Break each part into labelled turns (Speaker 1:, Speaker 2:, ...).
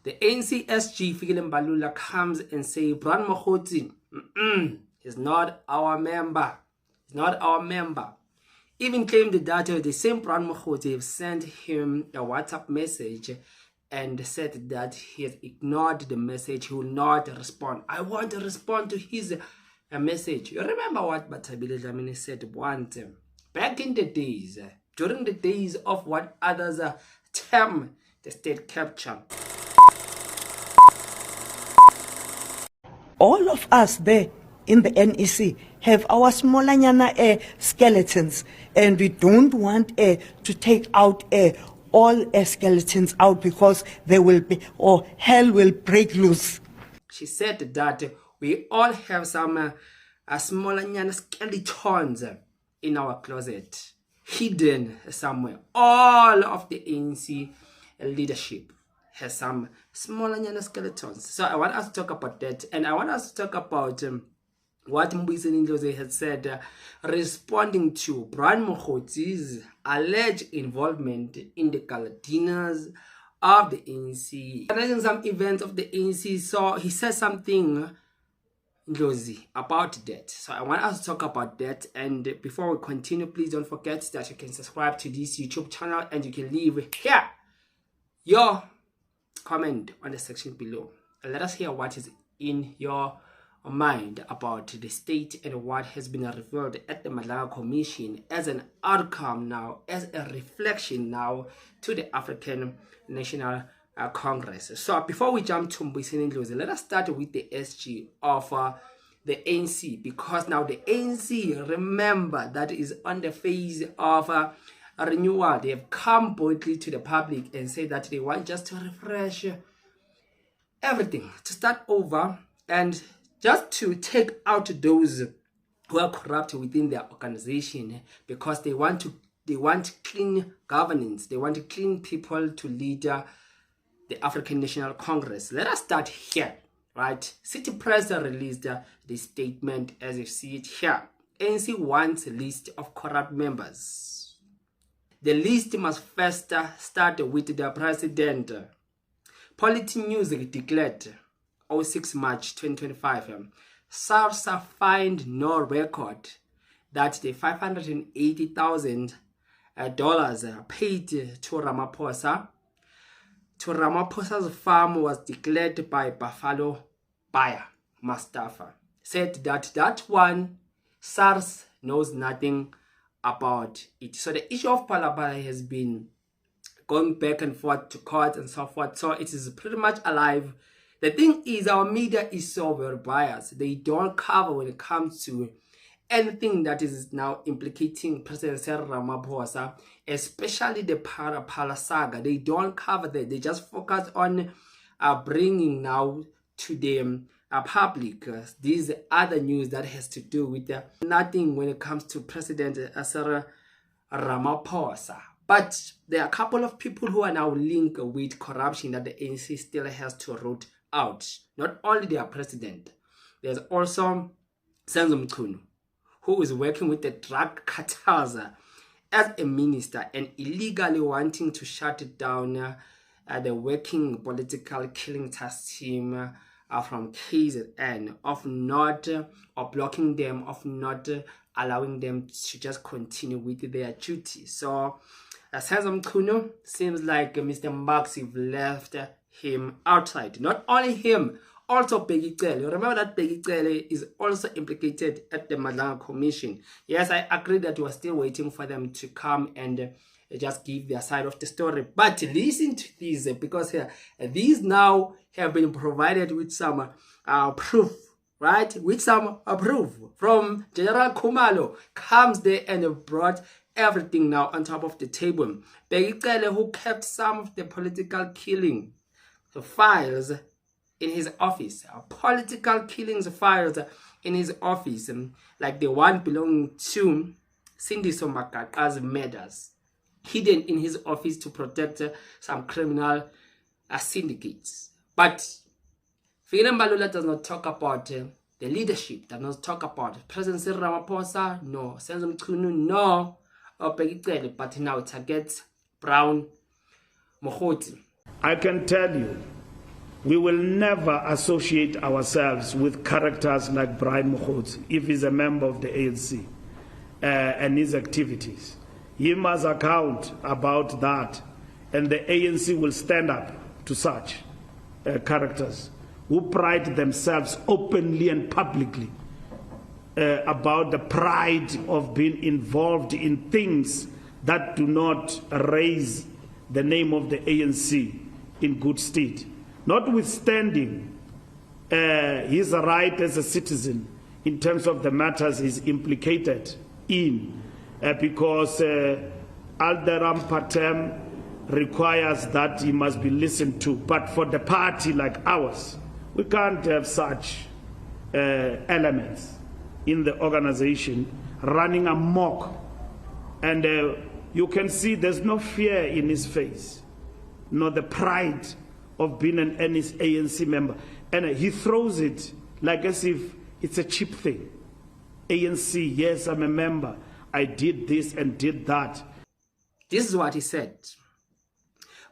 Speaker 1: The ANC SG Fikile Mbalula comes and say Brian Mokgotsi is not our member. He's not our member. Even claimed that the same Brian Mokgotsi have sent him a WhatsApp message and said that he has ignored the message. He will not respond. I want to respond to his message. You remember what Bathabile Dlamini said once back in the days, during the days of what others term the state capture.
Speaker 2: All of us there in the NEC have our smallanyana skeletons, and we don't want to take out all skeletons out, because there will be, or hell will break loose.
Speaker 1: She said that we all have some smallanyana skeletons in our closet, hidden somewhere. All of the ANC leadership has some smallanyana skeletons. So I want us to talk about that, and I want us to talk about what Mbuyiseni Ndlozi had said, responding to Brian Mokgotsi's alleged involvement in the gala dinners of the ANC, organizing some events of the ANC. So he says something, Ndlozi, about that. So I want us to talk about that. And before we continue, please don't forget that you can subscribe to this YouTube channel, and you can leave here your comment on the section below. Let us hear what is in your mind about the state and what has been revealed at the Malanga Commission as an outcome now, as a reflection now to the African National Congress. So before we jump to Mbuyiseni Ndlozi, let us start with the SG of the ANC, because now the ANC, remember, that is on the phase of a renewal. They have come boldly to the public and say that they want just to refresh everything, to start over, and just to take out those who are corrupt within their organization, because they want clean governance. They want clean people to lead the African National Congress. Let us start here, right? City Press released the statement as you see it here. ANC wants a list of corrupt members. The list must first start with the president. PolitiNews declared 06 March 2025, SARS find no record that the $580,000 paid to Ramaphosa's farm was declared by Buffalo buyer Mustafa. Said that one, SARS knows nothing about it. So the issue of Palabala has been going back and forth to court and so forth. So it is pretty much alive. The thing is, our media is so very biased. They don't cover when it comes to anything that is now implicating President Cyril Ramaphosa, especially the Phala saga. They don't cover that. They just focus on bringing now to the public these other news that has to do with nothing when it comes to President Cyril Ramaphosa. But there are a couple of people who are now linked with corruption that the ANC still has to root out. Not only their president, there's also Senzo Mchunu, who is working with the drug cartels as a minister and illegally wanting to shut it down the working political killing task team from KZN, of not or blocking them, of not allowing them to just continue with their duties. So Senzo Mchunu, seems like Mr. Maxive left him outside. Not only him, also Bheki Cele. You remember that Bheki Cele is also implicated at the Malanga Commission. Yes, I agree that we are still waiting for them to come and just give their side of the story. But listen to these, because these now have been provided with some proof, right? With some proof from General Khumalo, comes there and brought everything now on top of the table. Bheki Cele, who kept some of the political killing files in his office, political killings files in his office, like the one belonging to Sindiso Makaqa's murders, hidden in his office to protect some criminal syndicates. But Fikile Mbalula does not talk about the leadership, does not talk about President Cyril Ramaphosa, no, Senzo Mchunu, no, or Bheki Cele, but now it targets Brown Mokgotsi.
Speaker 3: I can tell you We will never associate ourselves with characters like Brian Mokgotsi if he's a member of the ANC and his activities. He must account about that, and the ANC will stand up to such characters who pride themselves openly and publicly about the pride of being involved in things that do not raise the name of the ANC in good stead. Notwithstanding his right as a citizen in terms of the matters he's implicated in, because Alderam Patem requires that he must be listened to. But for the party like ours, we can't have such elements in the organization running amok. And you can see there's no fear in his face, nor the pride of being an ANC member. And he throws it like as if it's a cheap thing. ANC, yes, I'm a member. I did this and did that.
Speaker 1: This is what he said.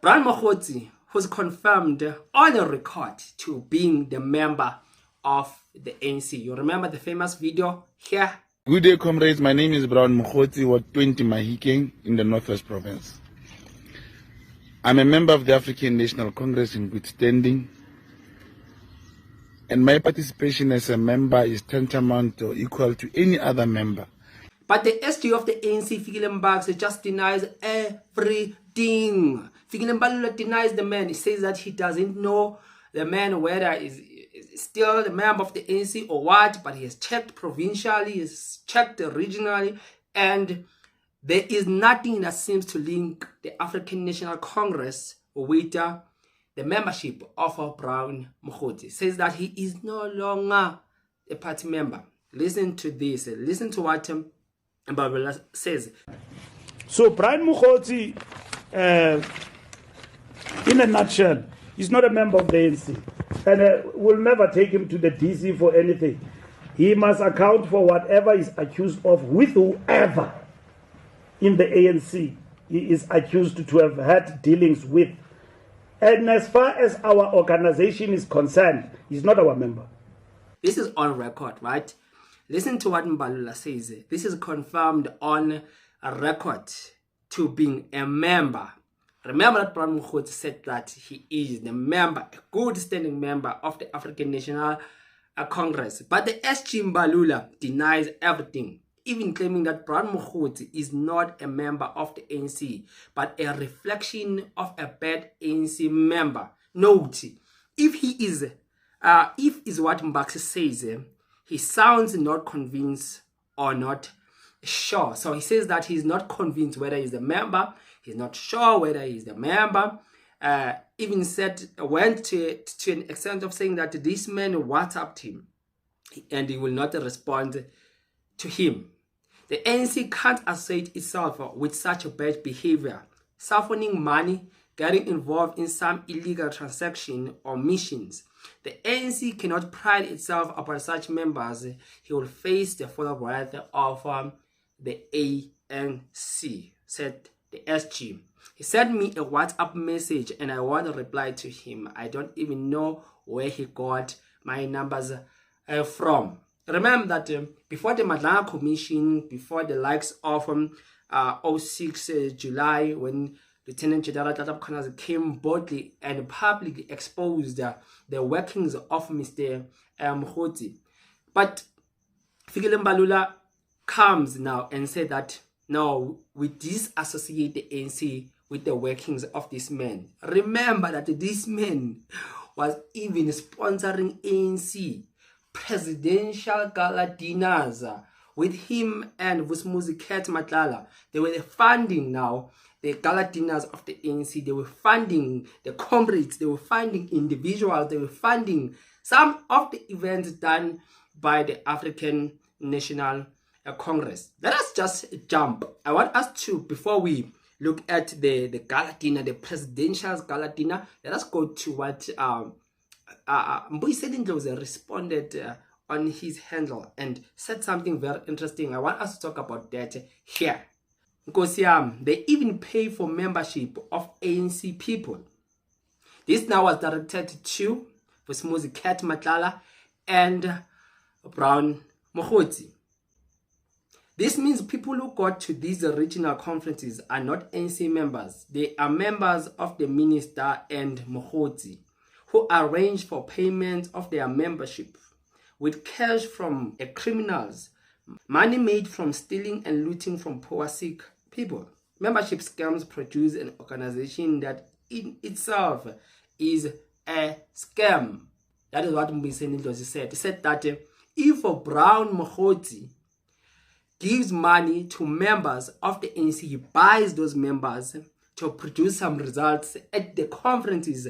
Speaker 1: Brian Mokgotsi, who's confirmed on a record to being the member of the ANC. You remember the famous video here?
Speaker 4: Good day, comrades. My name is Brian Mokgotsi, Ward 20 Mahikeng in the Northwest Province. I'm a member of the African National Congress in good standing, and my participation as a member is tantamount or equal to any other member.
Speaker 1: But the SG of the ANC, Fikile Mbalula, just denies everything. Fikile Mbalula denies the man. He says that he doesn't know the man whether is still the member of the ANC or what, but he has checked provincially, he has checked regionally, and there is nothing that seems to link the African National Congress with the membership of Brian Mokgotsi. Says that he is no longer a party member. Listen to this. Listen to what Mbalula says.
Speaker 3: So Brian Mokgotsi, in a nutshell, is not a member of the ANC, and will never take him to the DC for anything. He must account for whatever is accused of with whoever in the ANC he is accused to have had dealings with. And as far as our organization is concerned, he's not our member.
Speaker 1: This is on record, right? Listen to what Mbalula says. This is confirmed on a record to being a member. Remember that Brian Mokgotsi said that he is the member, a good standing member of the African National Congress. But the SG Mbalula denies everything, even claiming that Brian Mokgotsi is not a member of the ANC, but a reflection of a bad ANC member. Note, if what Mbaxi says, he sounds not convinced or not sure. So he says that he's not convinced whether he's a member. He's not sure whether he's the member. Even went to an extent of saying that this man WhatsApped him and he will not respond to him. The ANC can't associate itself with such a bad behavior, siphoning money, getting involved in some illegal transaction or missions. The ANC cannot pride itself upon such members. He will face the full wrath of the ANC, said the SG. He sent me a WhatsApp message and I want to reply to him. I don't even know where he got my numbers from. Remember that before the Madlanga Commission, before the likes of 06 July, when Lieutenant General Tatap Khonazi came boldly and publicly exposed the workings of Mr. Mokgotsi. But Fikile Mbalula comes now and said that no, we disassociate the ANC with the workings of this man. Remember that this man was even sponsoring ANC presidential gala dinners with him and Vusumuzi Ket Matlala. They were funding now the gala dinners of the ANC. They were funding the comrades. They were funding individuals. They were funding some of the events done by the African National Congress. Let us just jump. I want us to, before we look at the gala dinner, the presidential gala dinner, let us go to what Mbuyiseni Ndlovu responded on his handle and said something very interesting. I want us to talk about that here. Because they even pay for membership of ANC people. This now was directed to Vusumuzi Cat Matlala and Brown Mokhotsi. This means people who got to these regional conferences are not ANC members. They are members of the minister and Mokhotsi, who arranged for payment of their membership with cash from criminals, money made from stealing and looting from poor sick people. Membership scams produce an organization that in itself is a scam. That is what Mbuyiseni Ndlozi said. He said that if Brown Mokhotsi gives money to members of the ANC, he buys those members to produce some results at the conferences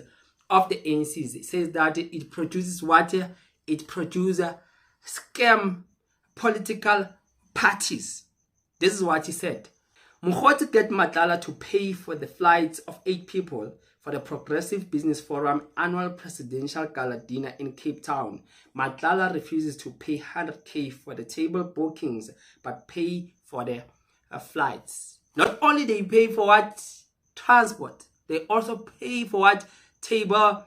Speaker 1: of the ANCs. It says that it produces what? It produces scam political parties. This is what he said. Mokhotsi get Matlala to pay for the flights of 8 people for the Progressive Business Forum annual presidential gala dinner in Cape Town. Matlala refuses to pay 100k for the table bookings, but pay for the flights. Not only they pay for what? Transport. They also pay for what? Table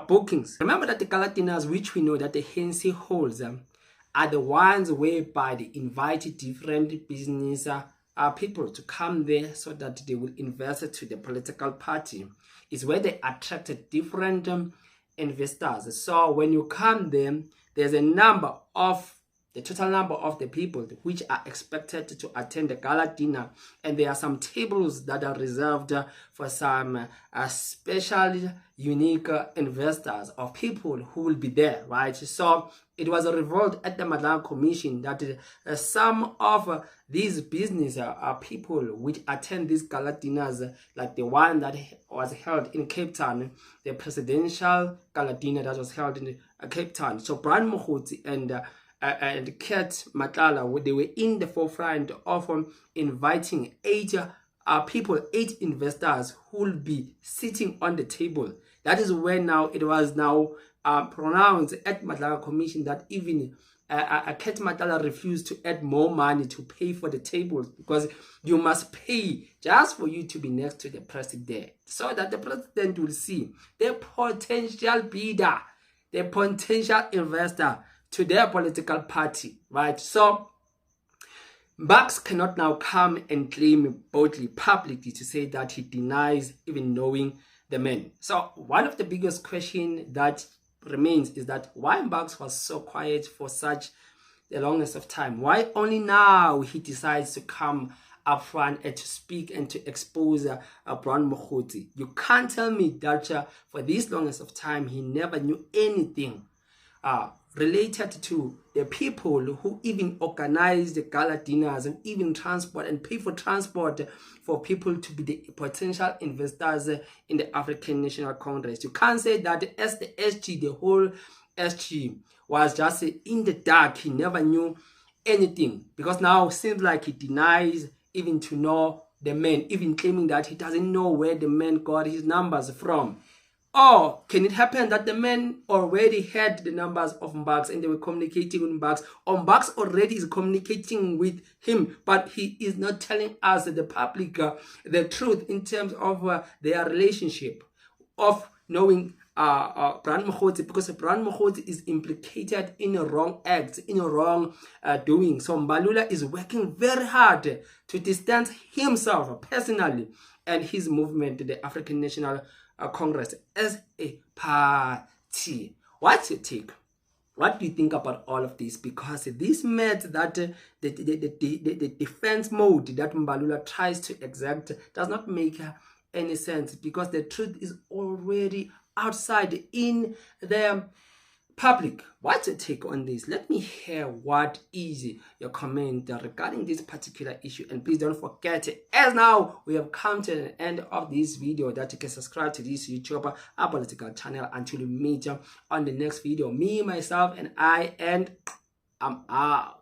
Speaker 1: bookings. Remember that the gala dinners, which we know that the ANC holds, are the ones whereby they invite different business people to come there so that they will invest to the political party. Is where they attracted different investors. So when you come there, there's a number of the total number of the people which are expected to attend the gala dinner, and there are some tables that are reserved for some special unique investors or people who will be there, right? So it was revealed at the Madlang Commission that some of these business people which attend these gala dinners, like the one that was held in Cape Town, the presidential gala dinner that was held in Cape Town. So Brown Mokhotsi and Cat Matlala, they were in the forefront of inviting 8 people, 8 investors who will be sitting on the table. That is where now it was now pronounced at Madlang Commission that even Cat Matlala refused to add more money to pay for the tables, because you must pay just for you to be next to the president, so that the president will see the potential bidder, the potential investor to their political party, right? So Mbaks cannot now come and claim boldly, publicly, to say that he denies even knowing the man. So one of the biggest questions that remains is that why Mbaks was so quiet for such the longest of time? Why only now he decides to come up front and to speak and to expose Brown Mokhotsi? You can't tell me that for this longest of time he never knew anything related to the people who even organize the gala dinners and even transport and pay for transport for people to be the potential investors in the African National Congress. You can't say that as the SG, the whole SG was just in the dark. He never knew anything, because now it seems like he denies even to know the man, even claiming that he doesn't know where the man got his numbers from. Or can it happen that the man already had the numbers of Mbaks and they were communicating with Mbaks, or Mbaks already is communicating with him, but he is not telling us, the public, the truth in terms of their relationship, of knowing Brown Mokhotsi, because Brown Mokhotsi is implicated in a wrong act, in a wrong doing. So Mbalula is working very hard to distance himself personally and his movement, the African National Congress, as a party. What's your take? What do you think about all of this? Because this meant that the defense mode that Mbalula tries to exact does not make any sense, because the truth is already outside in the public. What's your take on this? Let me hear what is your comment regarding this particular issue. And please don't forget, as now we have come to the end of this video, that you can subscribe to this YouTube political channel until we meet on the next video. Me, myself, and I, and I'm out.